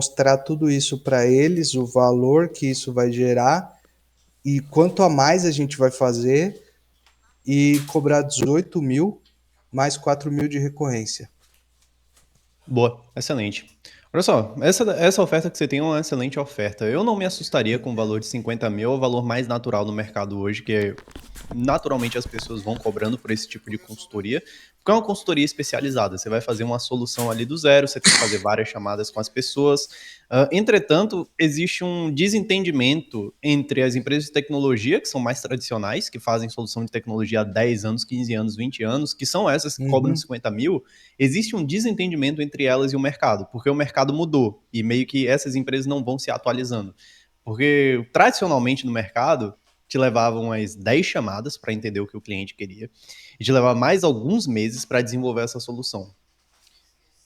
mostrar tudo isso para eles, o valor que isso vai gerar e quanto a mais a gente vai fazer e cobrar 18 mil mais 4 mil de recorrência. Boa, excelente. Olha só, essa oferta que você tem é uma excelente oferta. Eu não me assustaria com o valor de 50 mil, é o valor mais natural no mercado hoje, que é, naturalmente as pessoas vão cobrando por esse tipo de consultoria, porque é uma consultoria especializada. Você vai fazer uma solução ali do zero, você tem que fazer várias chamadas com as pessoas. Entretanto, existe um desentendimento entre as empresas de tecnologia, que são mais tradicionais, que fazem solução de tecnologia há 10 anos, 15 anos, 20 anos, que são essas que cobram Uhum. 50 mil. Existe um desentendimento entre elas e o mercado, porque o mercado mudou e meio que essas empresas não vão se atualizando. Porque tradicionalmente no mercado, te levavam umas 10 chamadas para entender o que o cliente queria e te levava mais alguns meses para desenvolver essa solução.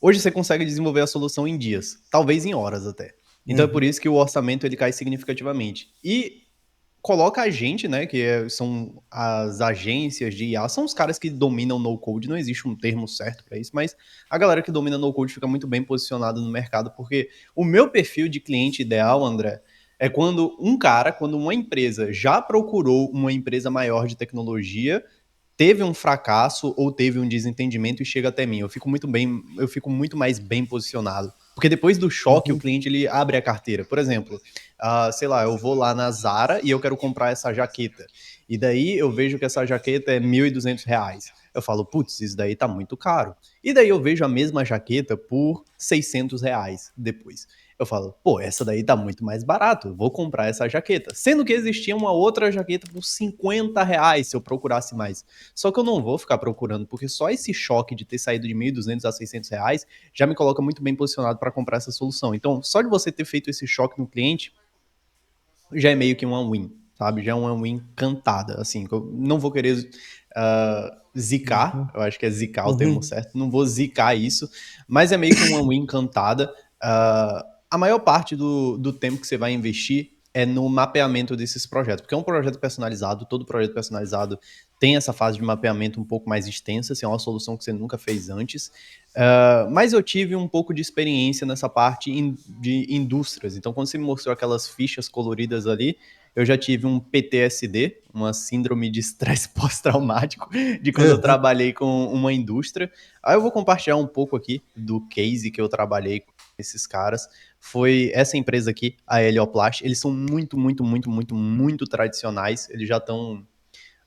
Hoje você consegue desenvolver a solução em dias, talvez em horas até. Então é por Uhum. isso que o orçamento ele cai significativamente. E coloca a gente, né, são as agências de IA, são os caras que dominam no-code, não existe um termo certo para isso, mas a galera que domina no-code fica muito bem posicionada no mercado, porque o meu perfil de cliente ideal, André, é quando uma empresa já procurou uma empresa maior de tecnologia, teve um fracasso ou teve um desentendimento e chega até mim. Eu fico muito mais bem posicionado. Porque depois do choque, o Uhum. cliente ele abre a carteira. Por exemplo, sei lá, eu vou lá na Zara e eu quero comprar essa jaqueta. E daí eu vejo que essa jaqueta é R$ 1.200. Eu falo, putz, isso daí tá muito caro. E daí eu vejo a mesma jaqueta por R$ 600 depois. Eu falo, pô, essa daí tá muito mais barato, vou comprar essa jaqueta. Sendo que existia uma outra jaqueta por R$ 50 se eu procurasse mais. Só que eu não vou ficar procurando, porque só esse choque de ter saído de 1.200 a R$ 600 já me coloca muito bem posicionado para comprar essa solução. Então, só de você ter feito esse choque no cliente, já é meio que uma win, sabe? Já é uma win cantada, assim. Eu não vou querer zicar, Uhum. eu acho que é zicar o termo Uhum. certo, não vou zicar isso, mas é meio que uma win cantada. A maior parte do tempo que você vai investir é no mapeamento desses projetos, porque é um projeto personalizado, todo projeto personalizado tem essa fase de mapeamento um pouco mais extensa, se é uma solução que você nunca fez antes, mas eu tive um pouco de experiência nessa parte de indústrias. Então, quando você me mostrou aquelas fichas coloridas ali, eu já tive um PTSD, uma síndrome de estresse pós-traumático, de quando eu Uhum. trabalhei com uma indústria. Aí eu vou compartilhar um pouco aqui do case que eu trabalhei com esses caras. Foi essa empresa aqui, a Helioplast. Eles são muito, muito, muito, muito, muito tradicionais. Eles já estão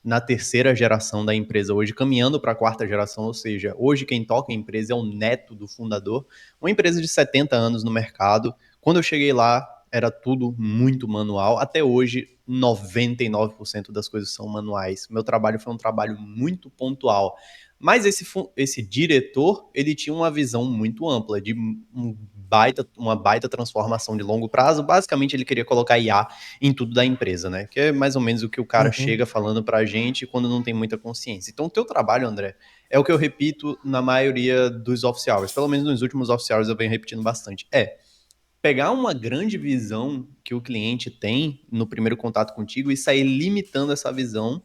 na terceira geração da empresa hoje, caminhando para a quarta geração, ou seja, hoje quem toca a empresa é o neto do fundador, uma empresa de 70 anos no mercado. Quando eu cheguei lá, era tudo muito manual. Até hoje, 99% das coisas são manuais. Meu trabalho foi um trabalho muito pontual. Mas esse diretor, ele tinha uma visão muito ampla de uma baita transformação de longo prazo. Basicamente, ele queria colocar IA em tudo da empresa, né? Que é mais ou menos o que o cara Uhum. chega falando pra gente quando não tem muita consciência. Então, o teu trabalho, André, é o que eu repito na maioria dos office hours. Pelo menos nos últimos office hours eu venho repetindo bastante. É pegar uma grande visão que o cliente tem no primeiro contato contigo e sair limitando essa visão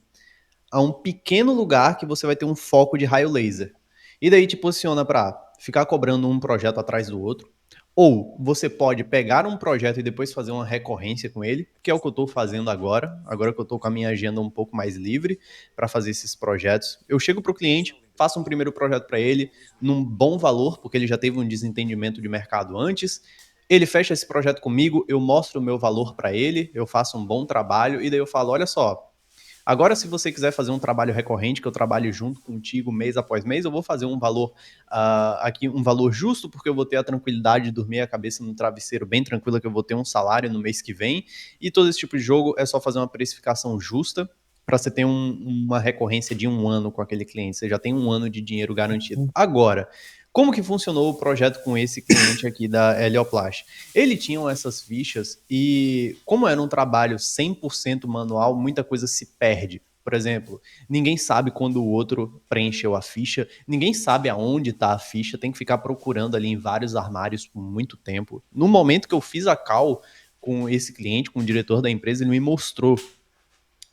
a um pequeno lugar que você vai ter um foco de raio laser. E daí te posiciona para ficar cobrando um projeto atrás do outro. Ou você pode pegar um projeto e depois fazer uma recorrência com ele, que é o que eu estou fazendo agora. Agora que eu estou com a minha agenda um pouco mais livre para fazer esses projetos. Eu chego para o cliente, faço um primeiro projeto para ele, num bom valor, porque ele já teve um desentendimento de mercado antes. Ele fecha esse projeto comigo, eu mostro o meu valor para ele, eu faço um bom trabalho, e daí eu falo: olha só, agora, se você quiser fazer um trabalho recorrente, que eu trabalho junto contigo mês após mês, eu vou fazer um valor aqui, um valor justo, porque eu vou ter a tranquilidade de dormir a cabeça no travesseiro bem tranquila, que eu vou ter um salário no mês que vem. E todo esse tipo de jogo é só fazer uma precificação justa para você ter uma recorrência de um ano com aquele cliente. Você já tem um ano de dinheiro garantido. Agora, como que funcionou o projeto com esse cliente aqui da Helioplast? Ele tinha essas fichas e, como era um trabalho 100% manual, muita coisa se perde. Por exemplo, ninguém sabe quando o outro preencheu a ficha, ninguém sabe aonde está a ficha, tem que ficar procurando ali em vários armários por muito tempo. No momento que eu fiz a call com esse cliente, com o diretor da empresa, ele me mostrou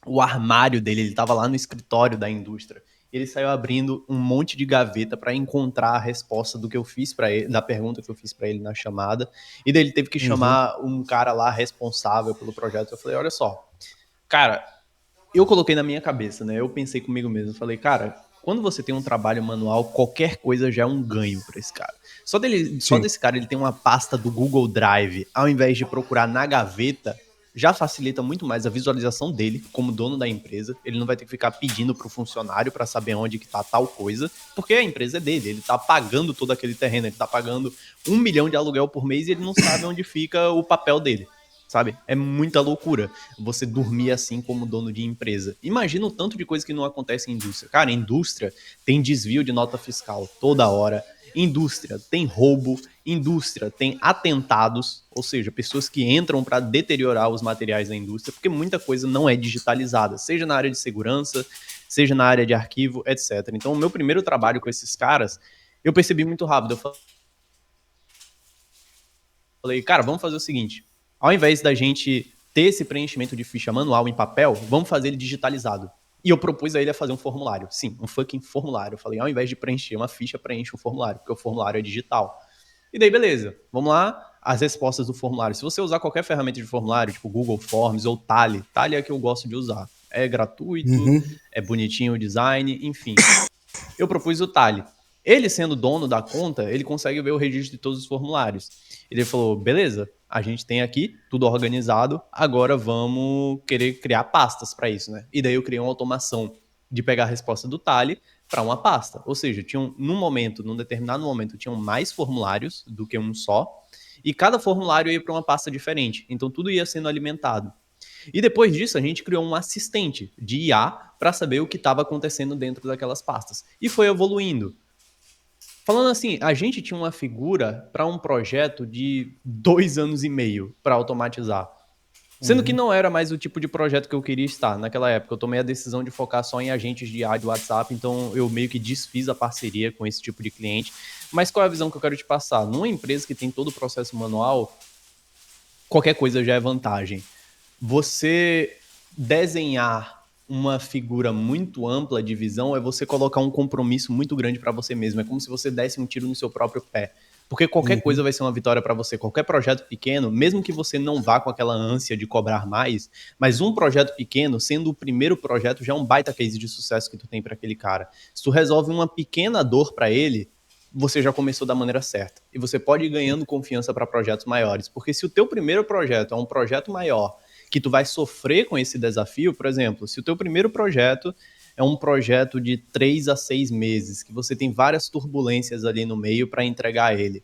o armário dele, ele estava lá no escritório da indústria. ele saiu abrindo um monte de gaveta para encontrar a resposta do que eu fiz para ele, da pergunta que eu fiz para ele na chamada. E daí ele teve que Uhum. chamar um cara lá responsável pelo projeto. Eu falei, olha só, cara, eu coloquei na minha cabeça, né? Eu pensei comigo mesmo, falei, cara, quando você tem um trabalho manual, qualquer coisa já é um ganho para esse cara. Só Sim. desse cara ele tem uma pasta do Google Drive, ao invés de procurar na gaveta, já facilita muito mais a visualização dele como dono da empresa. Ele não vai ter que ficar pedindo para o funcionário para saber onde que tá tal coisa, porque a empresa é dele. Ele tá pagando todo aquele terreno, ele tá pagando 1 milhão de aluguel por mês e ele não sabe onde fica o papel dele. Sabe? É muita loucura você dormir assim como dono de empresa. Imagina o tanto de coisa que não acontece em indústria. Cara, indústria tem desvio de nota fiscal toda hora. Indústria tem roubo, indústria tem atentados, ou seja, pessoas que entram para deteriorar os materiais da indústria, porque muita coisa não é digitalizada, seja na área de segurança, seja na área de arquivo, etc. Então, o meu primeiro trabalho com esses caras, eu percebi muito rápido. Eu falei, cara, vamos fazer o seguinte: ao invés da gente ter esse preenchimento de ficha manual em papel, vamos fazer ele digitalizado. E eu propus a ele a fazer um formulário. Sim, um fucking formulário. Eu falei, ao invés de preencher uma ficha, preenche um formulário, porque o formulário é digital. E daí, beleza. Vamos lá, as respostas do formulário. Se você usar qualquer ferramenta de formulário, tipo Google Forms ou Tally, Tally é a que eu gosto de usar. É gratuito, Uhum. é bonitinho o design, enfim. Eu propus o Tally. Ele sendo dono da conta, ele consegue ver o registro de todos os formulários. Ele falou, beleza, a gente tem aqui tudo organizado, agora vamos querer criar pastas para isso, né? E daí eu criei uma automação de pegar a resposta do Tally para uma pasta. Ou seja, tinham num determinado momento, tinham mais formulários do que um só, e cada formulário ia para uma pasta diferente. Então tudo ia sendo alimentado. E depois disso, a gente criou um assistente de IA para saber o que estava acontecendo dentro daquelas pastas. E foi evoluindo. Falando assim, a gente tinha uma figura para um projeto de 2 anos e meio para automatizar. Sendo que Uhum. não era mais o tipo de projeto que eu queria estar. Naquela época, eu tomei a decisão de focar só em agentes de IA de WhatsApp, então eu meio que desfiz a parceria com esse tipo de cliente. Mas qual é a visão que eu quero te passar? Numa empresa que tem todo o processo manual, qualquer coisa já é vantagem. Você desenhar uma figura muito ampla de visão é você colocar um compromisso muito grande para você mesmo. É como se você desse um tiro no seu próprio pé. Porque qualquer coisa Uhum. vai ser uma vitória para você. Qualquer projeto pequeno, mesmo que você não vá com aquela ânsia de cobrar mais, mas um projeto pequeno, sendo o primeiro projeto, já é um baita case de sucesso que tu tem para aquele cara. Se tu resolve uma pequena dor para ele, você já começou da maneira certa. E você pode ir ganhando confiança para projetos maiores. Porque se o teu primeiro projeto é um projeto maior, que tu vai sofrer com esse desafio, por exemplo, se o teu primeiro projeto é um projeto de 3 a 6 meses, que você tem várias turbulências ali no meio para entregar ele,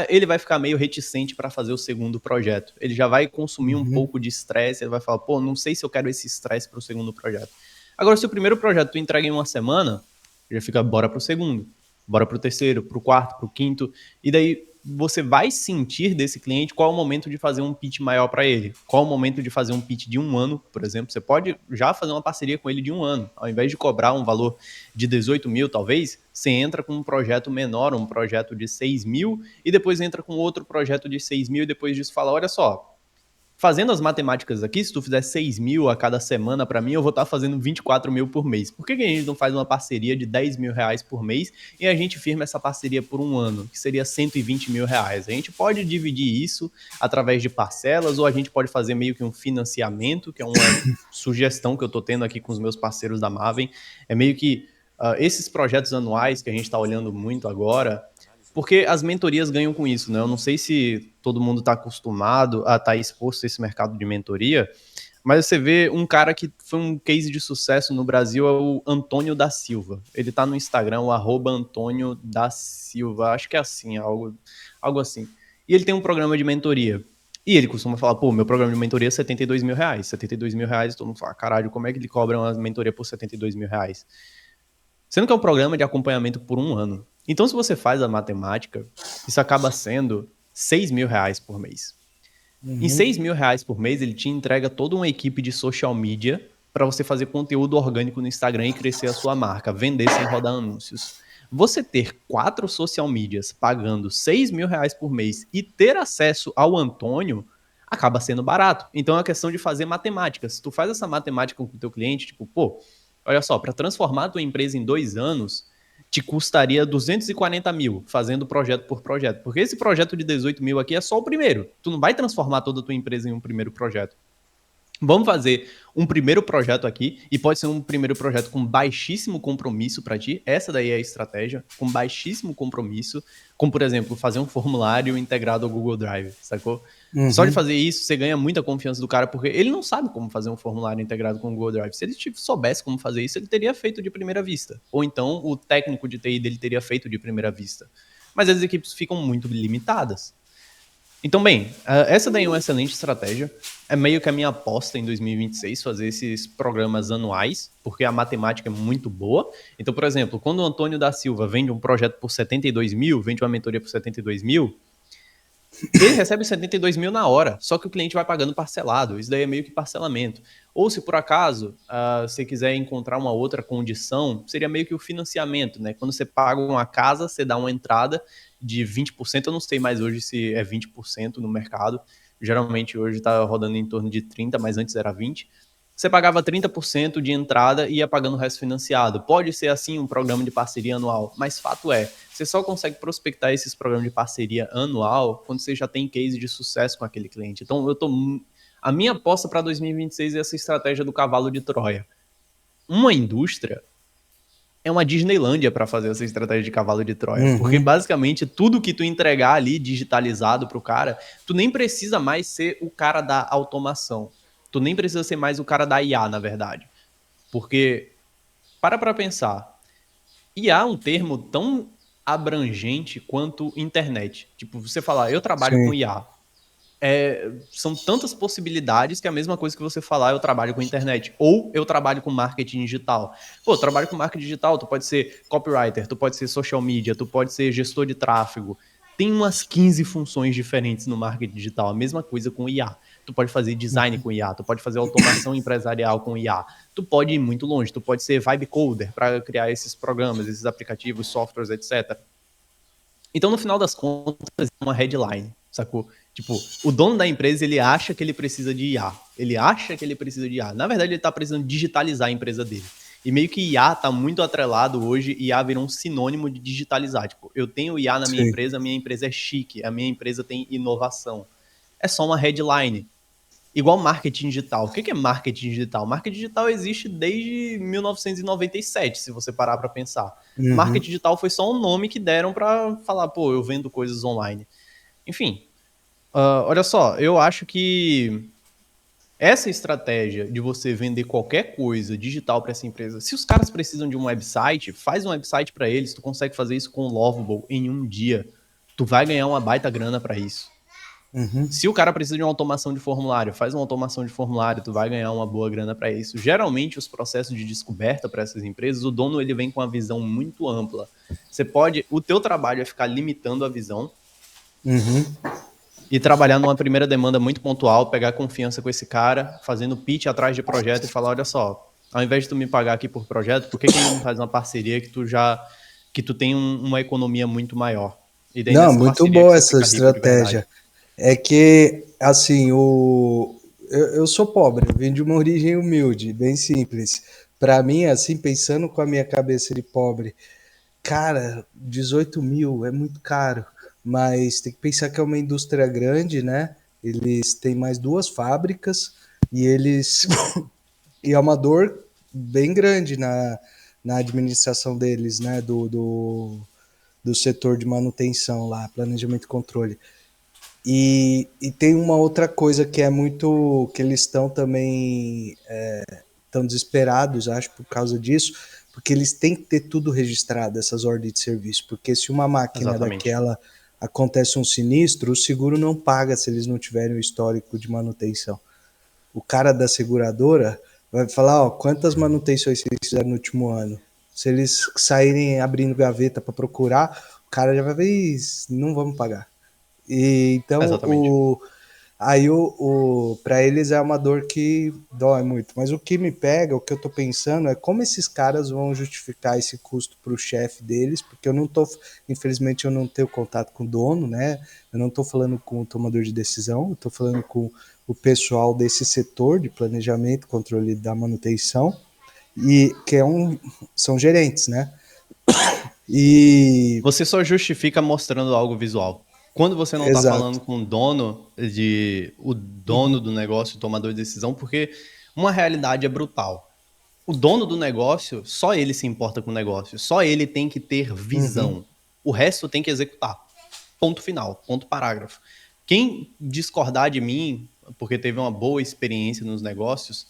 ele vai ficar meio reticente para fazer o segundo projeto. Ele já vai consumir um Uhum. pouco de estresse, ele vai falar, pô, não sei se eu quero esse estresse para o segundo projeto. Agora, se o primeiro projeto tu entrega em uma semana, já fica bora pro segundo, bora pro terceiro, pro quarto, pro quinto, e daí você vai sentir desse cliente qual é o momento de fazer um pitch maior para ele, qual é o momento de fazer um pitch de 1 ano, por exemplo. Você pode já fazer uma parceria com ele de 1 ano, ao invés de cobrar um valor de 18 mil, talvez, você entra com um projeto menor, um projeto de 6 mil, e depois entra com outro projeto de 6 mil, e depois disso fala, olha só, fazendo as matemáticas aqui, se tu fizer 6 mil a cada semana para mim, eu vou estar fazendo 24 mil por mês. Por que a gente não faz uma parceria de 10 mil reais por mês e a gente firma essa parceria por 1 ano, que seria 120 mil reais? A gente pode dividir isso através de parcelas ou a gente pode fazer meio que um financiamento, que é uma sugestão que eu estou tendo aqui com os meus parceiros da Maven. É meio que esses projetos anuais que a gente está olhando muito agora, porque as mentorias ganham com isso, né? Eu não sei se todo mundo está acostumado a estar exposto a esse mercado de mentoria, mas você vê um cara que foi um case de sucesso no Brasil, é o Antônio da Silva. Ele está no Instagram, o @Antônio da Silva, acho que é assim, algo assim. E ele tem um programa de mentoria. E ele costuma falar, pô, meu programa de mentoria é 72 mil reais. 72 mil reais, todo mundo fala, caralho, como é que ele cobra uma mentoria por 72 mil reais? Sendo que é um programa de acompanhamento por 1 ano. Então, se você faz a matemática, isso acaba sendo 6 mil reais por mês. Em Uhum. 6 mil reais por mês, ele te entrega toda uma equipe de social media para você fazer conteúdo orgânico no Instagram e crescer a sua marca, vender sem rodar anúncios. Você ter 4 social medias pagando 6 mil reais por mês e ter acesso ao Antônio acaba sendo barato. Então é uma questão de fazer matemática. Se tu faz essa matemática com o teu cliente, tipo, pô, Olha só, para transformar a tua empresa em 2 anos, te custaria 240 mil fazendo projeto por projeto. Porque esse projeto de 18 mil aqui é só o primeiro. Tu não vai transformar toda a tua empresa em um primeiro projeto. Vamos fazer um primeiro projeto aqui, e pode ser um primeiro projeto com baixíssimo compromisso para ti. Essa daí é a estratégia, com baixíssimo compromisso, como, por exemplo, fazer um formulário integrado ao Google Drive, sacou? Só de Uhum. fazer isso, você ganha muita confiança do cara, porque ele não sabe como fazer um formulário integrado com o Google Drive. Se ele soubesse como fazer isso, ele teria feito de primeira vista. Ou então o técnico de TI dele teria feito de primeira vista. Mas as equipes ficam muito limitadas. Então, bem, essa daí é uma excelente estratégia. É meio que a minha aposta em 2026 fazer esses programas anuais, porque a matemática é muito boa. Então, por exemplo, quando o Antônio da Silva vende um projeto por 72 mil, vende uma mentoria por 72 mil, ele recebe 72 mil na hora, só que o cliente vai pagando parcelado. Isso daí é meio que parcelamento. Ou se por acaso você quiser encontrar uma outra condição, seria meio que o financiamento, né? Quando você paga uma casa, você dá uma entrada de 20%. Eu não sei mais hoje se é 20% no mercado. Geralmente hoje está rodando em torno de 30%, mas antes era 20%. Você pagava 30% de entrada e ia pagando o resto financiado. Pode ser assim um programa de parceria anual, mas fato é, você só consegue prospectar esses programas de parceria anual quando você já tem case de sucesso com aquele cliente. Então, a minha aposta para 2026 é essa estratégia do cavalo de Troia. Uma indústria é uma Disneylândia para fazer essa estratégia de cavalo de Troia, porque Uhum. basicamente tudo que tu entregar ali digitalizado pro cara, tu nem precisa mais ser o cara da automação. Tu nem precisa ser mais o cara da IA, na verdade. Porque para pensar, IA é um termo tão abrangente quanto internet. Tipo, você falar, eu trabalho com Sim. IA. São tantas possibilidades que é a mesma coisa que você falar, eu trabalho com internet. Ou eu trabalho com marketing digital. Pô, trabalho com marketing digital, tu pode ser copywriter, tu pode ser social media, tu pode ser gestor de tráfego. Tem umas 15 funções diferentes no marketing digital. A mesma coisa com IA. Tu pode fazer design com IA, tu pode fazer automação empresarial com IA. Tu pode ir muito longe, tu pode ser vibe coder para criar esses programas, esses aplicativos, softwares, etc. Então, no final das contas, é uma headline, sacou? Tipo, o dono da empresa, ele acha que ele precisa de IA. Ele acha que ele precisa de IA. Na verdade, ele tá precisando digitalizar a empresa dele. E meio que IA tá muito atrelado hoje, IA virou um sinônimo de digitalizar. Tipo, eu tenho IA na Sim. minha empresa é chique, a minha empresa tem inovação. É só uma headline. Igual marketing digital. O que é marketing digital? Marketing digital existe desde 1997, se você parar para pensar. Uhum. Marketing digital foi só um nome que deram para falar, pô, eu vendo coisas online. Enfim, olha só, eu acho que essa estratégia de você vender qualquer coisa digital para essa empresa, se os caras precisam de um website, faz um website para eles, tu consegue fazer isso com o Lovable em um dia. Tu vai ganhar uma baita grana para isso. Uhum. Se o cara precisa de uma automação de formulário, faz uma automação de formulário, tu vai ganhar uma boa grana para isso. Geralmente, os processos de descoberta para essas empresas, o dono ele vem com uma visão muito ampla. Você pode, o teu trabalho é ficar limitando a visão Uhum. e trabalhar numa primeira demanda muito pontual, pegar confiança com esse cara, fazendo pitch atrás de projeto e falar, olha só, ao invés de tu me pagar aqui por projeto, por que a gente não faz uma parceria que tu tem uma economia muito maior? E daí Não, nessa muito parceria que boa você essa fica rico de estratégia. verdade. É que, assim, eu sou pobre, eu vim de uma origem humilde, bem simples. Para mim, assim, pensando com a minha cabeça de pobre, cara, 18 mil é muito caro, mas tem que pensar que é uma indústria grande, né? Eles têm mais duas fábricas e eles. E é uma dor bem grande na administração deles, né? Do setor de manutenção lá, planejamento e controle. E tem uma outra coisa que é muito. Que eles estão também tão desesperados, acho, por causa disso, porque eles têm que ter tudo registrado, essas ordens de serviço, porque se uma máquina Exatamente. daquela acontece um sinistro, o seguro não paga se eles não tiverem o histórico de manutenção. O cara da seguradora vai falar, ó, quantas manutenções vocês fizeram no último ano? Se eles saírem abrindo gaveta para procurar, o cara já vai ver, não vamos pagar. E então Exatamente. aí para eles é uma dor que dói muito. Mas o que me pega, o que eu tô pensando é como esses caras vão justificar esse custo para o chefe deles, porque eu não tô, infelizmente eu não tenho contato com o dono, né? Eu não tô falando com o tomador de decisão, eu tô falando com o pessoal desse setor de planejamento, controle da manutenção. e que são gerentes, né? E Você só justifica mostrando algo visual. Quando você não está falando exato. com o dono do negócio, o tomador de decisão, porque uma realidade é brutal. O dono do negócio, só ele se importa com o negócio, só ele tem que ter Uhum, visão. O resto tem que executar. Ponto final, ponto parágrafo. Quem discordar de mim, porque teve uma boa experiência nos negócios,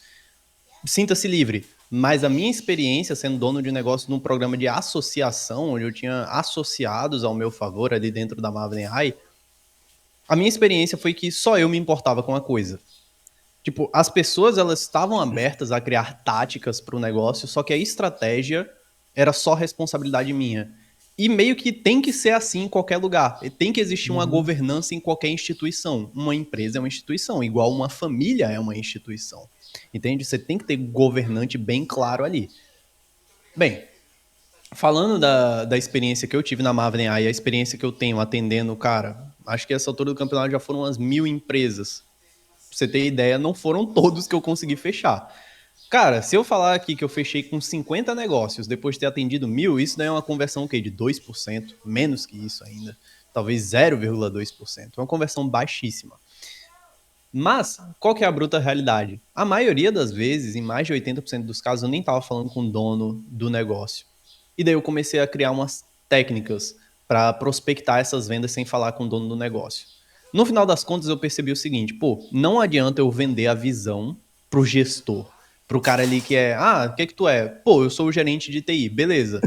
sinta-se livre. Mas a minha experiência sendo dono de negócio num programa de associação, onde eu tinha associados ao meu favor ali dentro da Maven AI, a minha experiência foi que só eu me importava com a coisa. Tipo, as pessoas elas estavam abertas a criar táticas para o negócio, só que a estratégia era só responsabilidade minha. E meio que tem que ser assim em qualquer lugar. E tem que existir uma uhum, governança em qualquer instituição. Uma empresa é uma instituição, igual uma família é uma instituição. Entende? Você tem que ter governante bem claro ali. Bem, falando da experiência que eu tive na Maven AI, a experiência que eu tenho atendendo, cara, acho que essa altura do campeonato já foram umas 1.000 empresas. Pra você ter ideia, não foram todos que eu consegui fechar. Cara, se eu falar aqui que eu fechei com 50 negócios depois de ter atendido 1.000, isso daí é uma conversão o quê? De 2%, menos que isso ainda. Talvez 0,2%. Uma conversão baixíssima. Mas, qual que é a bruta realidade? A maioria das vezes, em mais de 80% dos casos, eu nem estava falando com o dono do negócio. E daí eu comecei a criar umas técnicas para prospectar essas vendas sem falar com o dono do negócio. No final das contas, eu percebi o seguinte: pô, não adianta eu vender a visão pro gestor, pro cara ali que é, o que tu é? Pô, eu sou o gerente de TI, beleza.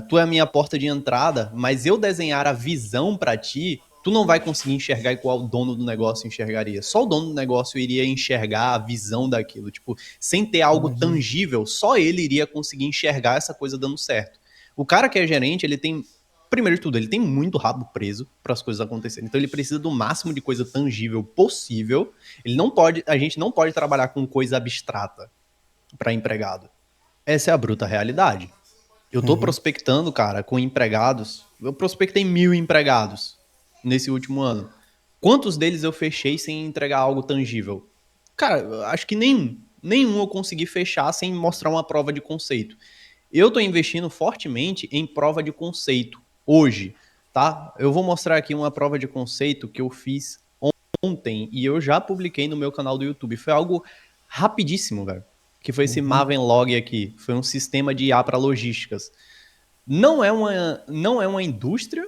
Tu é a minha porta de entrada, mas eu desenhar a visão para ti, tu não vai conseguir enxergar igual o dono do negócio enxergaria. Só o dono do negócio iria enxergar a visão daquilo. Tipo, sem ter algo uhum, tangível, só ele iria conseguir enxergar essa coisa dando certo. O cara que é gerente, ele tem, primeiro de tudo, ele tem muito rabo preso para as coisas acontecerem. Então ele precisa do máximo de coisa tangível possível. Ele não pode, a gente não pode trabalhar com coisa abstrata para empregado. Essa é a bruta realidade. Eu tô uhum. prospectando, cara, com empregados. Eu prospectei 1.000 empregados nesse último ano. Quantos deles eu fechei sem entregar algo tangível? Cara, eu acho que nenhum. Nenhum eu consegui fechar sem mostrar uma prova de conceito. Eu tô investindo fortemente em prova de conceito hoje, tá? Eu vou mostrar aqui uma prova de conceito que eu fiz ontem e eu já publiquei no meu canal do YouTube. Foi algo rapidíssimo, velho. Que foi esse Uhum, Maven Log aqui. Foi um sistema de IA para logísticas. Não é uma indústria,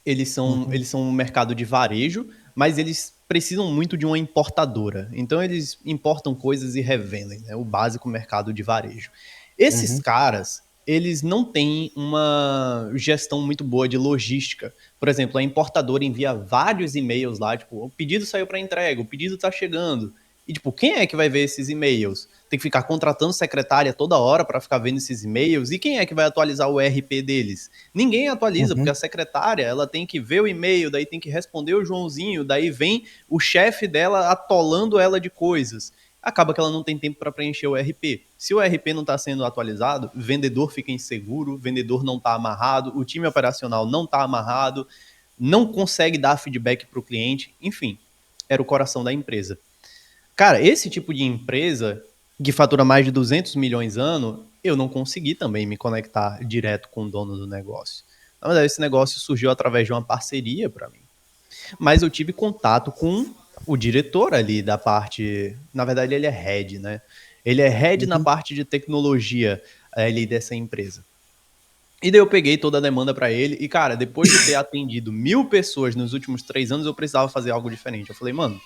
uhum, eles são um mercado de varejo, mas eles precisam muito de uma importadora. Então eles importam coisas e revendem, né? O básico mercado de varejo. Esses uhum, caras, eles não têm uma gestão muito boa de logística. Por exemplo, a importadora envia vários e-mails lá, tipo, o pedido saiu para entrega, o pedido está chegando. E, tipo, quem é que vai ver esses e-mails? Tem que ficar contratando secretária toda hora para ficar vendo esses e-mails. E quem é que vai atualizar o RP deles? Ninguém atualiza, porque uhum, a secretária ela tem que ver o e-mail, daí tem que responder o Joãozinho, daí vem o chefe dela atolando ela de coisas. Acaba que ela não tem tempo para preencher o RP. Se o RP não está sendo atualizado, o vendedor fica inseguro, o vendedor não está amarrado, o time operacional não está amarrado, não consegue dar feedback para o cliente, enfim, era o coração da empresa. Cara, esse tipo de empresa que fatura mais de 200 milhões ano, eu não consegui também me conectar direto com o dono do negócio. Na verdade, esse negócio surgiu através de uma parceria para mim. Mas eu tive contato com o diretor ali da parte. Na verdade, ele é head, né? Ele é head na uhum. parte de tecnologia ali dessa empresa. E daí eu peguei toda a demanda para ele. E, cara, depois de ter atendido 1.000 pessoas nos últimos 3 anos, eu precisava fazer algo diferente. Eu falei, mano,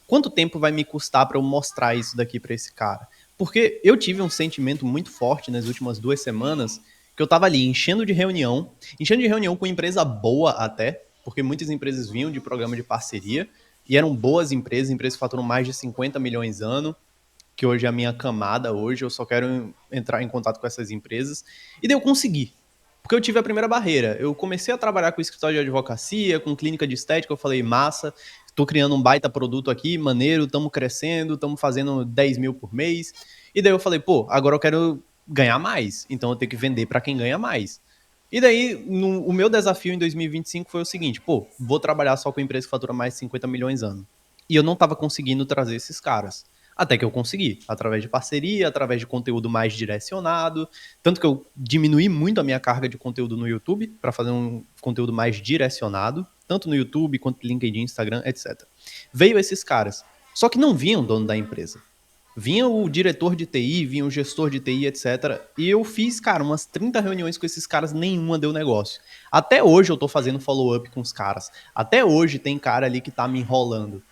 quanto tempo vai me custar para eu mostrar isso daqui para esse cara? Porque eu tive um sentimento muito forte nas últimas 2 semanas que eu tava ali enchendo de reunião com empresa boa até, porque muitas empresas vinham de programa de parceria e eram boas empresas que faturam mais de 50 milhões ano, que hoje é a minha camada hoje, eu só quero entrar em contato com essas empresas. E daí eu consegui. Porque eu tive a primeira barreira. Eu comecei a trabalhar com escritório de advocacia, com clínica de estética, eu falei, massa, estou criando um baita produto aqui, maneiro, estamos crescendo, estamos fazendo 10 mil por mês. E daí eu falei, pô, agora eu quero ganhar mais, então eu tenho que vender para quem ganha mais. E daí, o meu desafio em 2025 foi o seguinte, pô, vou trabalhar só com empresa que fatura mais de 50 milhões ano. E eu não estava conseguindo trazer esses caras. Até que eu consegui, através de parceria, através de conteúdo mais direcionado. Tanto que eu diminuí muito a minha carga de conteúdo no YouTube para fazer um conteúdo mais direcionado, tanto no YouTube quanto no LinkedIn, Instagram, etc. Veio esses caras. Só que não vinham o dono da empresa. Vinha o diretor de TI, vinha o gestor de TI, etc. E eu fiz, cara, umas 30 reuniões com esses caras, nenhuma deu negócio. Até hoje eu tô fazendo follow-up com os caras. Até hoje tem cara ali que tá me enrolando.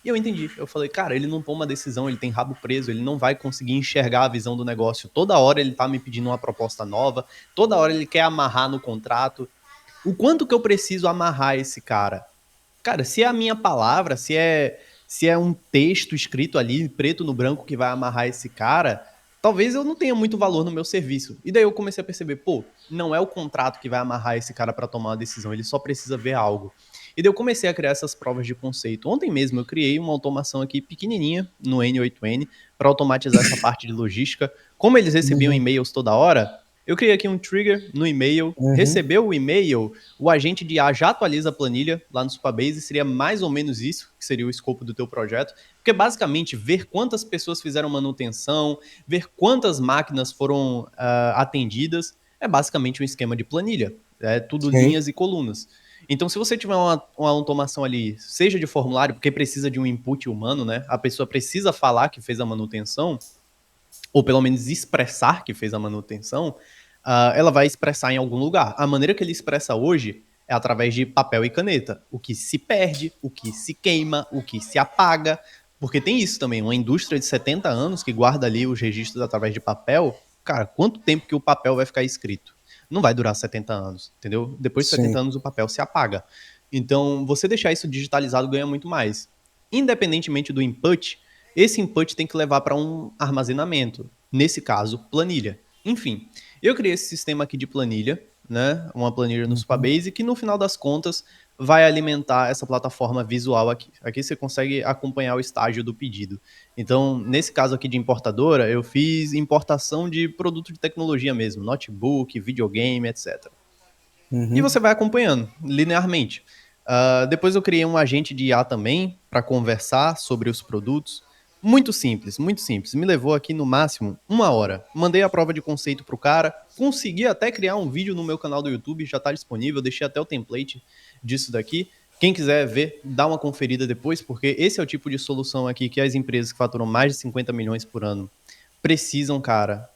E eu entendi. Eu falei, cara, ele não toma decisão, ele tem rabo preso, ele não vai conseguir enxergar a visão do negócio. Toda hora ele tá me pedindo uma proposta nova, toda hora ele quer amarrar no contrato. O quanto que eu preciso amarrar esse cara? Cara, se é a minha palavra, se é um texto escrito ali, preto no branco, que vai amarrar esse cara, talvez eu não tenha muito valor no meu serviço. E daí eu comecei a perceber, pô, não é o contrato que vai amarrar esse cara para tomar uma decisão, ele só precisa ver algo. E daí eu comecei a criar essas provas de conceito. Ontem mesmo eu criei uma automação aqui pequenininha no N8N para automatizar essa parte de logística. Como eles recebiam Uhum, e-mails toda hora, eu criei aqui um trigger no e-mail, uhum, recebeu o e-mail, o agente de IA já atualiza a planilha lá no Supabase, seria mais ou menos isso que seria o escopo do teu projeto, porque basicamente ver quantas pessoas fizeram manutenção, ver quantas máquinas foram atendidas, é basicamente um esquema de planilha, é tudo sim, linhas e colunas. Então, se você tiver uma automação ali, seja de formulário, porque precisa de um input humano, né? A pessoa precisa falar que fez a manutenção, ou pelo menos expressar que fez a manutenção, ela vai expressar em algum lugar. A maneira que ele expressa hoje é através de papel e caneta. O que se perde, o que se queima, o que se apaga. Porque tem isso também, uma indústria de 70 anos que guarda ali os registros através de papel. Cara, quanto tempo que o papel vai ficar escrito? Não vai durar 70 anos, entendeu? Depois de 70 sim. anos o papel se apaga. Então, você deixar isso digitalizado ganha muito mais. Independentemente do input, esse input tem que levar para um armazenamento, nesse caso, planilha. Enfim, eu criei esse sistema aqui de planilha, né? Uma planilha no Uhum. Supabase que no final das contas vai alimentar essa plataforma visual aqui. Aqui você consegue acompanhar o estágio do pedido. Então, nesse caso aqui de importadora, eu fiz importação de produto de tecnologia mesmo, notebook, videogame, etc. E Uhum. você vai acompanhando linearmente. Depois eu criei um agente de IA também para conversar sobre os produtos. Muito simples, muito simples. Me levou aqui no máximo 1 hora. Mandei a prova de conceito pro cara, consegui até criar um vídeo no meu canal do YouTube, já está disponível, deixei até o template disso daqui. Quem quiser ver, dá uma conferida depois, porque esse é o tipo de solução aqui que as empresas que faturam mais de 50 milhões por ano precisam, cara.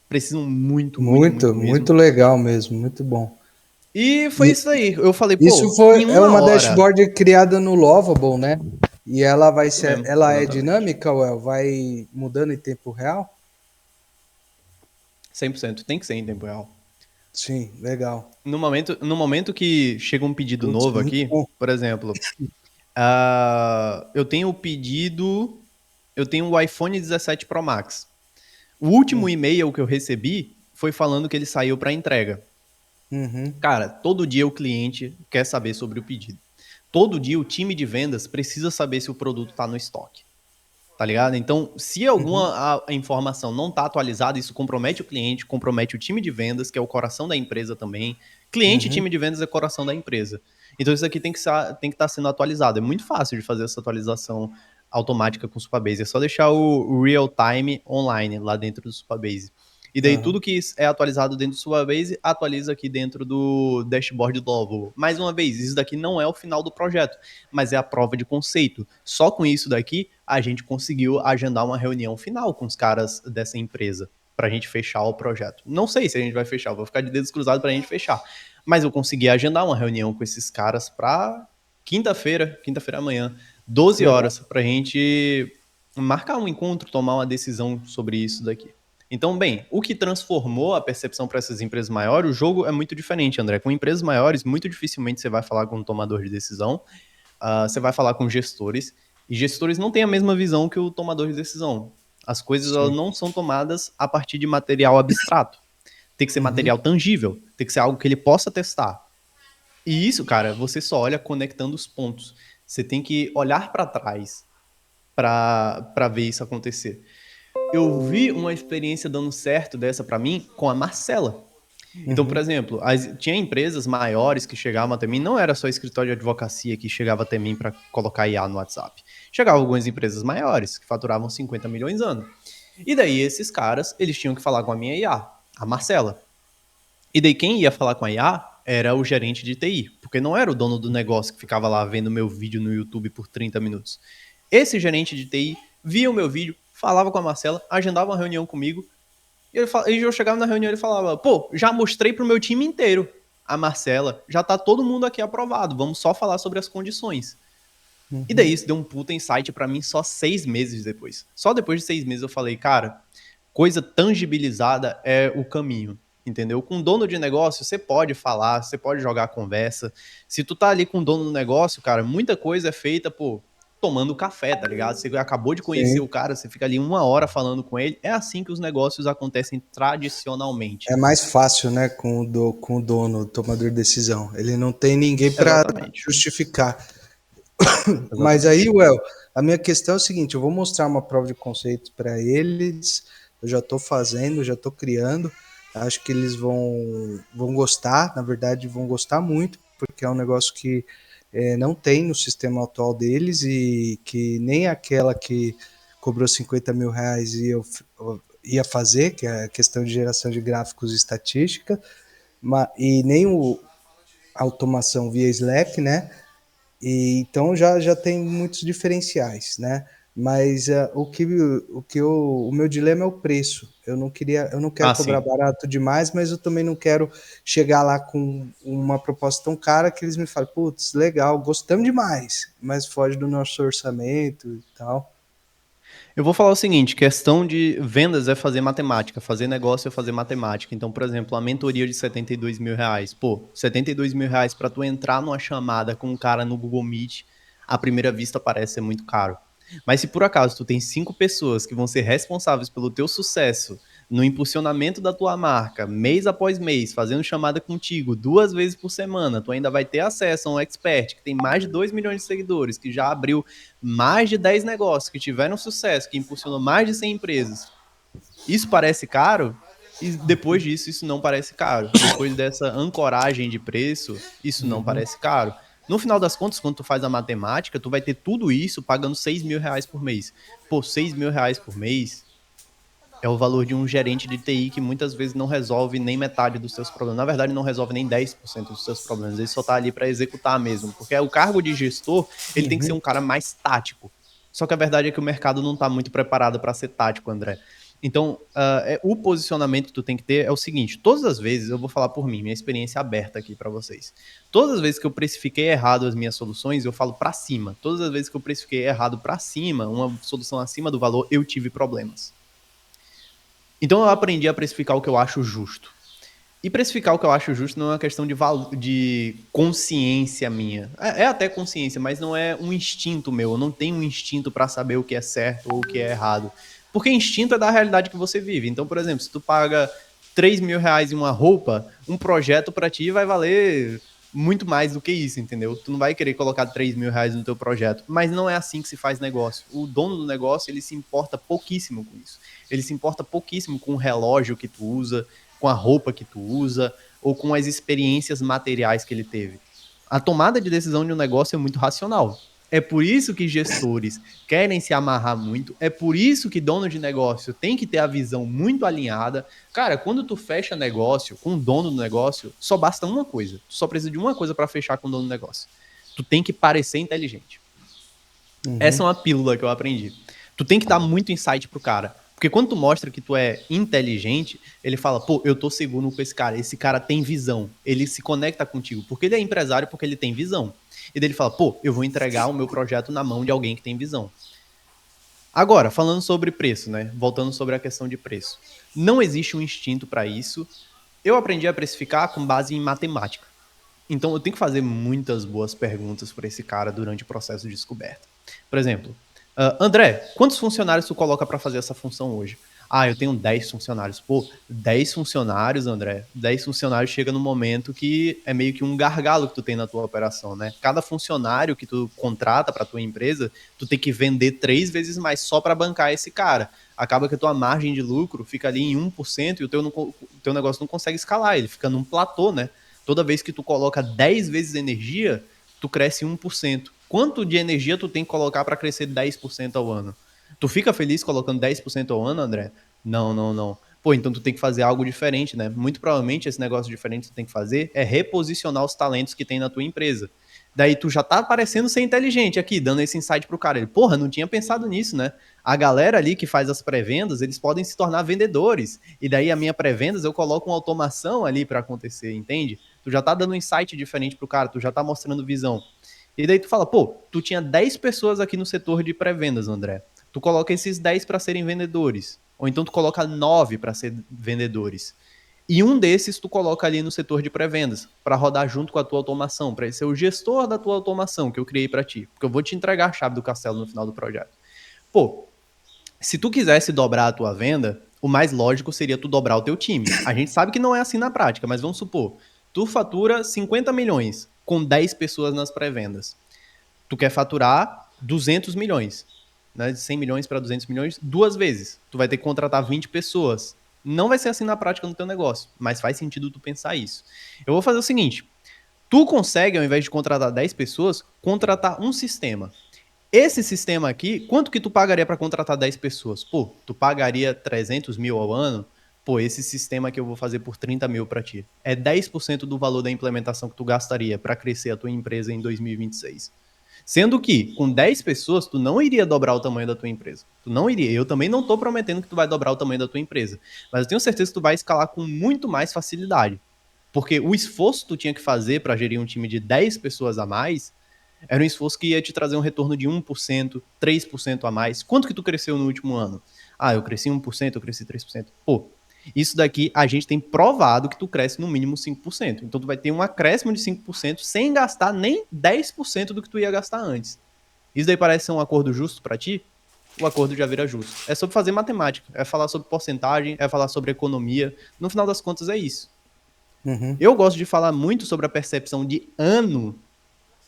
Precisam muito, muito, Muito, muito mesmo. muito legal mesmo, muito bom. E foi E isso aí. Eu falei, isso pô, foi em é uma uma hora. dashboard criada no Lovable, né? E ela vai Isso ser, mesmo, ela é exatamente. dinâmica, Well? Vai mudando em tempo real? 100%. Tem que ser em tempo real. Sim, legal. No momento que chega um pedido Putz, novo muito aqui, bom. por exemplo, eu tenho o pedido. Eu tenho o iPhone 17 Pro Max. O último e-mail que eu recebi foi falando que ele saiu para entrega. Uhum, Cara, todo dia o cliente quer saber sobre o pedido. Todo dia o time de vendas precisa saber se o produto está no estoque. Tá ligado? Então, se uhum, alguma a informação não está atualizada, isso compromete o cliente, compromete o time de vendas, que é o coração da empresa também. Cliente e uhum, time de vendas é o coração da empresa. Então, isso aqui tem que estar sendo atualizado. É muito fácil de fazer essa atualização automática com o Supabase. É só deixar o real time online lá dentro do Supabase. E daí aham. tudo que é atualizado dentro do Supabase atualiza aqui dentro do dashboard do Lovo. Mais uma vez, isso daqui não é o final do projeto, mas é a prova de conceito. Só com isso daqui a gente conseguiu agendar uma reunião final com os caras dessa empresa para a gente fechar o projeto. Não sei se a gente vai fechar, vou ficar de dedos cruzados para a gente fechar. Mas eu consegui agendar uma reunião com esses caras para quinta-feira amanhã, Que 12 legal. horas, para a gente marcar um encontro, tomar uma decisão sobre isso daqui. Então, bem, o que transformou a percepção para essas empresas maiores, o jogo é muito diferente, André. Com empresas maiores, muito dificilmente você vai falar com um tomador de decisão, você vai falar com gestores, e gestores não têm a mesma visão que o tomador de decisão. As coisas elas Sim. não são tomadas a partir de material abstrato. Tem que ser Uhum, material tangível, tem que ser algo que ele possa testar. E isso, cara, você só olha conectando os pontos. Você tem que olhar para trás para ver isso acontecer. Eu vi uma experiência dando certo dessa para mim com a Marcela. Então, por Uhum. exemplo, tinha empresas maiores que chegavam até mim, não era só escritório de advocacia que chegava até mim para colocar IA no WhatsApp. Chegavam algumas empresas maiores que faturavam 50 milhões ano. E daí esses caras, eles tinham que falar com a minha IA, a Marcela. E daí quem ia falar com a IA era o gerente de TI, porque não era o dono do negócio que ficava lá vendo meu vídeo no YouTube por 30 minutos. Esse gerente de TI via o meu vídeo, falava com a Marcela, agendava uma reunião comigo, e eu chegava na reunião e ele falava, pô, já mostrei pro meu time inteiro a Marcela, já tá todo mundo aqui aprovado, vamos só falar sobre as condições. E daí Uhum. isso deu um puta insight para mim só 6 meses depois. Só depois de 6 meses eu falei, cara, coisa tangibilizada é o caminho, entendeu? Com dono de negócio, você pode falar, você pode jogar a conversa. Se tu tá ali com o dono do negócio, cara, muita coisa é feita, pô, tomando café, tá ligado? Você acabou de conhecer Sim. o cara, você fica ali 1 hora falando com ele. É assim que os negócios acontecem tradicionalmente. É mais fácil, né, com o dono, o tomador de decisão. Ele não tem ninguém para Exatamente. justificar. Mas aí, Exatamente. Well, a minha questão é o seguinte: eu vou mostrar uma prova de conceito para eles. Eu já estou fazendo, já estou criando. Acho que eles vão gostar, na verdade, vão gostar muito, porque é um negócio que não tem no sistema atual deles e que nem aquela que cobrou 50 mil reais ia fazer, que é a questão de geração de gráficos e estatística, e nem a automação via Slack, né? E, então já tem muitos diferenciais, né? Mas o meu dilema é o preço. Eu não quero Ah, cobrar sim. barato demais, mas eu também não quero chegar lá com uma proposta tão cara que eles me falem, putz, legal, gostamos demais, mas foge do nosso orçamento e tal. Eu vou falar o seguinte, questão de vendas é fazer matemática, fazer negócio é fazer matemática. Então, por exemplo, a mentoria de 72 mil reais. Pô, 72 mil reais para tu entrar numa chamada com um cara no Google Meet, à primeira vista parece ser muito caro. Mas se por acaso tu tem 5 pessoas que vão ser responsáveis pelo teu sucesso no impulsionamento da tua marca, mês após mês, fazendo chamada contigo 2 vezes por semana, tu ainda vai ter acesso a um expert que tem mais de 2 milhões de seguidores, que já abriu mais de 10 negócios, que tiveram sucesso, que impulsionou mais de 100 empresas. Isso parece caro? E depois disso, isso não parece caro. Depois dessa ancoragem de preço, isso não Uhum. parece caro. No final das contas, quando tu faz a matemática, tu vai ter tudo isso pagando 6 mil reais por mês. Pô, 6 mil reais por mês é o valor de um gerente de TI que muitas vezes não resolve nem metade dos seus problemas. Na verdade, não resolve nem 10% dos seus problemas. Ele só tá ali para executar mesmo. Porque o cargo de gestor, ele tem que ser Uhum. um cara mais tático. Só que a verdade é que o mercado não tá muito preparado para ser tático, André. Então, o posicionamento que tu tem que ter é o seguinte: todas as vezes, eu vou falar por mim, minha experiência aberta aqui para vocês. Todas as vezes que eu precifiquei errado as minhas soluções, eu falo para cima. Todas as vezes que eu precifiquei errado para cima, uma solução acima do valor, eu tive problemas. Então eu aprendi a precificar o que eu acho justo. E precificar o que eu acho justo não é uma questão de consciência minha. É até consciência, mas não é um instinto meu. Eu não tenho um instinto para saber o que é certo ou o que é errado. Porque instinto é da realidade que você vive. Então, por exemplo, se tu paga 3 mil reais em uma roupa, um projeto para ti vai valer muito mais do que isso, entendeu? Tu não vai querer colocar 3 mil reais no teu projeto. Mas não é assim que se faz negócio. O dono do negócio, ele se importa pouquíssimo com isso. Ele se importa pouquíssimo com o relógio que tu usa, com a roupa que tu usa ou com as experiências materiais que ele teve. A tomada de decisão de um negócio é muito racional. É por isso que gestores querem se amarrar muito, é por isso que dono de negócio tem que ter a visão muito alinhada. Cara, quando tu fecha negócio com o dono do negócio, só basta uma coisa. Tu só precisa de uma coisa para fechar com o dono do negócio. Tu tem que parecer inteligente. Essa é Uhum. uma pílula que eu aprendi. Tu tem que dar muito insight pro cara. Porque quando tu mostra que tu é inteligente, ele fala, pô, eu tô seguro com esse cara tem visão, ele se conecta contigo, porque ele é empresário, porque ele tem visão. E daí ele fala, pô, eu vou entregar o meu projeto na mão de alguém que tem visão. Agora, falando sobre preço, né? Voltando sobre a questão de preço. Não existe um instinto para isso. Eu aprendi a precificar com base em matemática. Então eu tenho que fazer muitas boas perguntas para esse cara durante o processo de descoberta. Por exemplo, André, quantos funcionários tu coloca para fazer essa função hoje? Ah, eu tenho 10 funcionários. Pô, 10 funcionários, André, 10 funcionários chega no momento que é meio que um gargalo que tu tem na tua operação, né? Cada funcionário que tu contrata para tua empresa, tu tem que vender 3 vezes mais só para bancar esse cara. Acaba que a tua margem de lucro fica ali em 1% e o teu negócio não consegue escalar, ele fica num platô, né? Toda vez que tu coloca 10 vezes energia, tu cresce 1%. Quanto de energia tu tem que colocar para crescer 10% ao ano? Tu fica feliz colocando 10% ao ano, André? Não, não, não. Pô, então tu tem que fazer algo diferente, né? Muito provavelmente esse negócio diferente que tu tem que fazer é reposicionar os talentos que tem na tua empresa. Daí tu já tá parecendo ser inteligente aqui, dando esse insight pro cara. Ele, porra, não tinha pensado nisso, né? A galera ali que faz as pré-vendas, eles podem se tornar vendedores. E daí a minha pré-vendas eu coloco uma automação ali para acontecer, entende? Tu já tá dando um insight diferente pro cara, tu já tá mostrando visão. E daí tu fala, pô, tu tinha 10 pessoas aqui no setor de pré-vendas, André. Tu coloca esses 10 para serem vendedores. Ou então tu coloca 9 para ser vendedores. E um desses tu coloca ali no setor de pré-vendas, para rodar junto com a tua automação, para ser o gestor da tua automação que eu criei para ti. Porque eu vou te entregar a chave do castelo no final do projeto. Pô, se tu quisesse dobrar a tua venda, o mais lógico seria tu dobrar o teu time. A gente sabe que não é assim na prática, mas vamos supor, tu fatura 50 milhões com 10 pessoas nas pré-vendas. Tu quer faturar 200 milhões, né? De 100 milhões para 200 milhões, 2 vezes. Tu vai ter que contratar 20 pessoas. Não vai ser assim na prática no teu negócio, mas faz sentido tu pensar isso. Eu vou fazer o seguinte, tu consegue, ao invés de contratar 10 pessoas, contratar um sistema. Esse sistema aqui, quanto que tu pagaria para contratar 10 pessoas? Pô, tu pagaria 300 mil ao ano? Pô, esse sistema que eu vou fazer por 30 mil para ti. É 10% do valor da implementação que tu gastaria para crescer a tua empresa em 2026. Sendo que, com 10 pessoas, tu não iria dobrar o tamanho da tua empresa. Tu não iria. Eu também não estou prometendo que tu vai dobrar o tamanho da tua empresa. Mas eu tenho certeza que tu vai escalar com muito mais facilidade. Porque o esforço que tu tinha que fazer para gerir um time de 10 pessoas a mais era um esforço que ia te trazer um retorno de 1%, 3% a mais. Quanto que tu cresceu no último ano? Ah, eu cresci 1%, eu cresci 3%. Pô, isso daqui a gente tem provado que tu cresce no mínimo 5%. Então tu vai ter um acréscimo de 5% sem gastar nem 10% do que tu ia gastar antes. Isso daí parece ser um acordo justo para ti? O acordo já vira justo. É sobre fazer matemática, é falar sobre porcentagem, é falar sobre economia. No final das contas é isso. Uhum. Eu gosto de falar muito sobre a percepção de ano,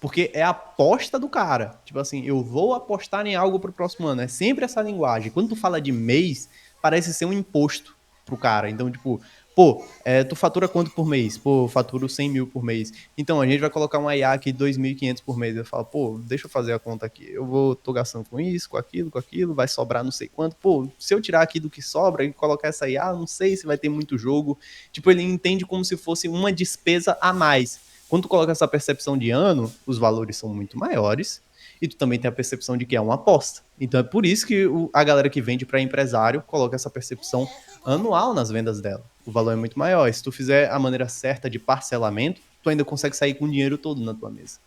porque é a aposta do cara. Tipo assim, eu vou apostar em algo pro próximo ano. É sempre essa linguagem. Quando tu fala de mês, parece ser um imposto pro cara. Então, tipo, pô, tu fatura quanto por mês? Pô, eu faturo 100 mil por mês. Então, a gente vai colocar um IA aqui de 2.500 por mês. Eu falo, pô, deixa eu fazer a conta aqui. Tô gastando com isso, com aquilo, vai sobrar não sei quanto. Pô, se eu tirar aqui do que sobra e colocar essa IA, não sei se vai ter muito jogo. Tipo, ele entende como se fosse uma despesa a mais. Quando tu coloca essa percepção de ano, os valores são muito maiores e tu também tem a percepção de que é uma aposta. Então é por isso que a galera que vende para empresário coloca essa percepção anual nas vendas dela. O valor é muito maior. E se tu fizer a maneira certa de parcelamento, tu ainda consegue sair com o dinheiro todo na tua mesa.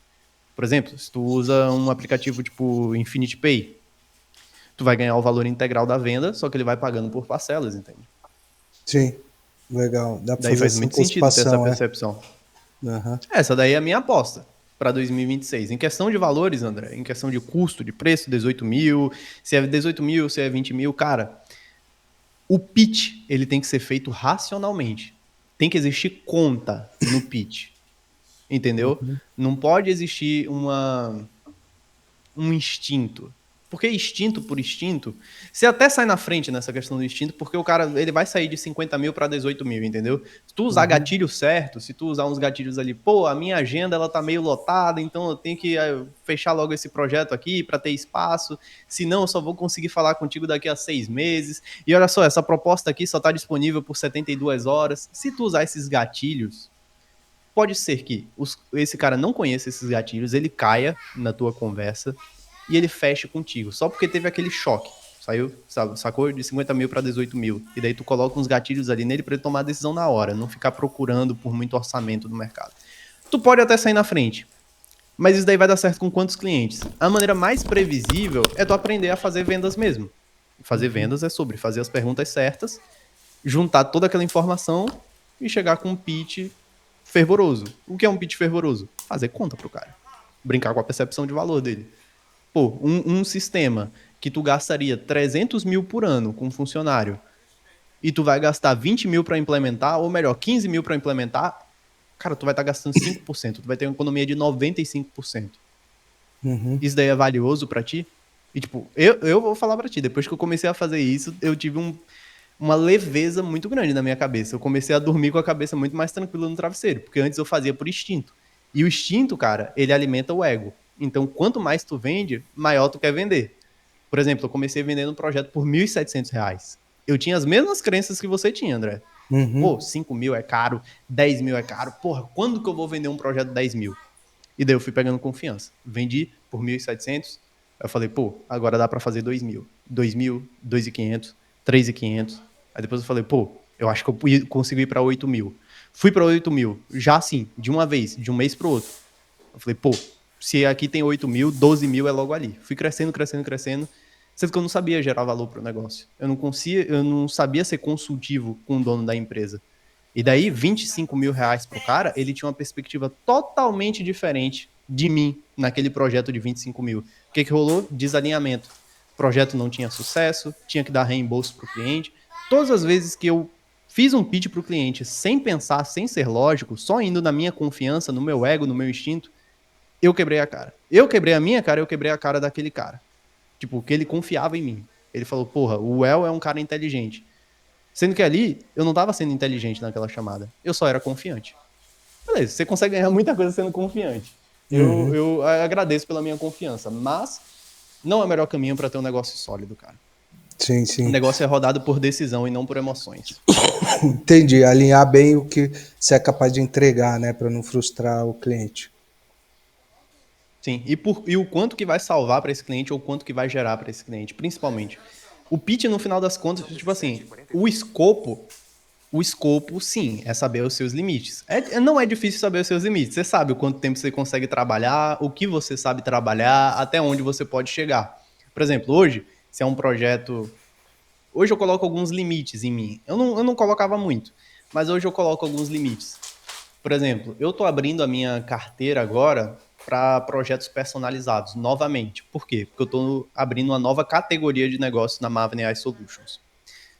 Por exemplo, se tu usa um aplicativo tipo Infinity Pay, tu vai ganhar o valor integral da venda, só que ele vai pagando por parcelas, entende? Sim, legal. Dá para Daí fazer faz essa muito sentido ter essa antecipação, é. percepção. Uhum. Essa daí é a minha aposta para 2026. Em questão de valores, André, em questão de custo, de preço, 18 mil, se é 18 mil, se é 20 mil, cara, o pitch ele tem que ser feito racionalmente. Tem que existir conta no pitch, entendeu? Uhum. Não pode existir um instinto. Porque instinto por instinto, você até sai na frente nessa questão do instinto, porque o cara ele vai sair de 50 mil para 18 mil, entendeu? Se tu usar Uhum. gatilho certo, se tu usar uns gatilhos ali, pô, a minha agenda ela tá meio lotada, então eu tenho que fechar logo esse projeto aqui para ter espaço, senão eu só vou conseguir falar contigo daqui a 6 meses. E olha só, essa proposta aqui só tá disponível por 72 horas. Se tu usar esses gatilhos, pode ser que esse cara não conheça esses gatilhos, ele caia na tua conversa e ele feche contigo, só porque teve aquele choque. Saiu, sabe, sacou de 50 mil para 18 mil. E daí tu coloca uns gatilhos ali nele para ele tomar a decisão na hora, não ficar procurando por muito orçamento do mercado. Tu pode até sair na frente, mas isso daí vai dar certo com quantos clientes? A maneira mais previsível é tu aprender a fazer vendas mesmo. Fazer vendas é sobre fazer as perguntas certas, juntar toda aquela informação e chegar com um pitch fervoroso. O que é um pitch fervoroso? Fazer conta pro cara. Brincar com a percepção de valor dele. Pô, um sistema que tu gastaria 300 mil por ano com um funcionário, e tu vai gastar 20 mil para implementar, ou melhor, 15 mil para implementar, cara, tu vai estar gastando 5%, tu vai ter uma economia de 95%. Uhum. Isso daí é valioso para ti? E tipo, eu vou falar para ti, depois que eu comecei a fazer isso, eu tive uma leveza muito grande na minha cabeça. Eu comecei a dormir com a cabeça muito mais tranquila no travesseiro, porque antes eu fazia por instinto. E o instinto, cara, ele alimenta o ego. Então, quanto mais tu vende, maior tu quer vender. Por exemplo, eu comecei vendendo um projeto por R$ 1.700. Eu tinha as mesmas crenças que você tinha, André. Uhum. Pô, 5 mil é caro, 10 mil é caro. Porra, quando que eu vou vender um projeto de 10 mil? E daí eu fui pegando confiança. Vendi por 1.700. Eu falei, pô, agora dá para fazer 2 mil. 2 mil, 2.500, 3.500. Aí depois eu falei, pô, eu acho que eu consigo ir para 8 mil. Fui para 8 mil, já assim, de uma vez, de um mês pro outro. Eu falei, pô, se aqui tem 8 mil, 12 mil é logo ali. Fui crescendo, crescendo, crescendo. Sendo que eu não sabia gerar valor para o negócio. Eu não sabia ser consultivo com o dono da empresa. E daí, 25 mil reais pro cara, ele tinha uma perspectiva totalmente diferente de mim naquele projeto de 25 mil. O que rolou? Desalinhamento. O projeto não tinha sucesso, tinha que dar reembolso pro cliente. Todas as vezes que eu fiz um pitch pro cliente sem pensar, sem ser lógico, só indo na minha confiança, no meu ego, no meu instinto, eu quebrei a cara. Eu quebrei a minha cara, eu quebrei a cara daquele cara. Tipo, que ele confiava em mim. Ele falou, porra, o El é um cara inteligente. Sendo que ali, eu não estava sendo inteligente naquela chamada. Eu só era confiante. Beleza, você consegue ganhar muita coisa sendo confiante. Uhum. Eu agradeço pela minha confiança, mas não é o melhor caminho para ter um negócio sólido, cara. Sim, O sim. negócio é rodado por decisão e não por emoções. Entendi. Alinhar bem o que você é capaz de entregar, né, para não frustrar o cliente. Sim, e o quanto que vai salvar para esse cliente ou o quanto que vai gerar para esse cliente, principalmente. O pitch, no final das contas, tipo assim, o escopo, sim, é saber os seus limites. Não é difícil saber os seus limites. Você sabe o quanto tempo você consegue trabalhar, o que você sabe trabalhar, até onde você pode chegar. Por exemplo, hoje, se é um projeto. Hoje eu coloco alguns limites em mim. Eu não colocava muito, mas hoje eu coloco alguns limites. Por exemplo, eu estou abrindo a minha carteira agora para projetos personalizados, novamente. Por quê? Porque eu estou abrindo uma nova categoria de negócio na Maven AI Solutions.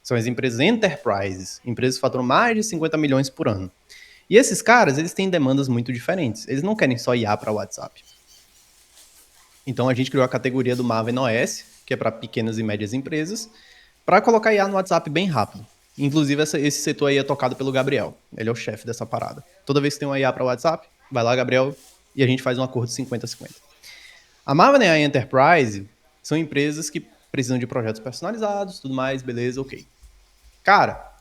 São as empresas enterprises, empresas que faturam mais de 50 milhões por ano. E esses caras, eles têm demandas muito diferentes. Eles não querem só IA para WhatsApp. Então a gente criou a categoria do Maven OS, que é para pequenas e médias empresas, para colocar IA no WhatsApp bem rápido. Inclusive, esse setor aí é tocado pelo Gabriel. Ele é o chefe dessa parada. Toda vez que tem uma IA para WhatsApp, vai lá, Gabriel, e a gente faz um acordo 50-50. A Maven AI Enterprise são empresas que precisam de projetos personalizados, tudo mais, beleza, ok. Cara,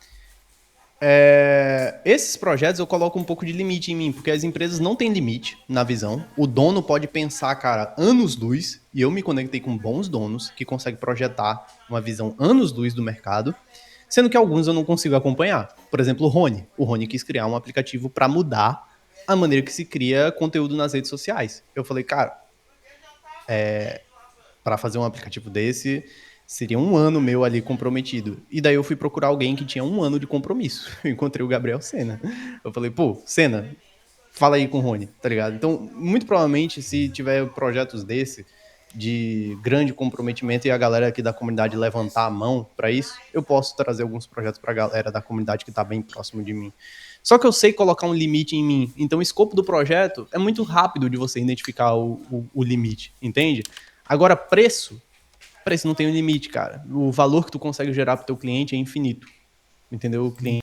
esses projetos eu coloco um pouco de limite em mim, porque as empresas não têm limite na visão. O dono pode pensar, cara, anos-luz, e eu me conectei com bons donos que conseguem projetar uma visão anos-luz do mercado, sendo que alguns eu não consigo acompanhar. Por exemplo, o Rony. O Rony quis criar um aplicativo para mudar a maneira que se cria conteúdo nas redes sociais. Eu falei, cara, para fazer um aplicativo desse, seria um ano meu ali comprometido. E daí eu fui procurar alguém que tinha um ano de compromisso. Eu encontrei o Gabriel Sena. Eu falei, pô, Sena, fala aí com o Rony, tá ligado? Então, muito provavelmente, se tiver projetos desse, de grande comprometimento e a galera aqui da comunidade levantar a mão para isso, eu posso trazer alguns projetos para a galera da comunidade que está bem próximo de mim. Só que eu sei colocar um limite em mim. Então, o escopo do projeto é muito rápido de você identificar o limite, entende? Agora, preço não tem um limite, cara. O valor que tu consegue gerar pro teu cliente é infinito, entendeu? O cliente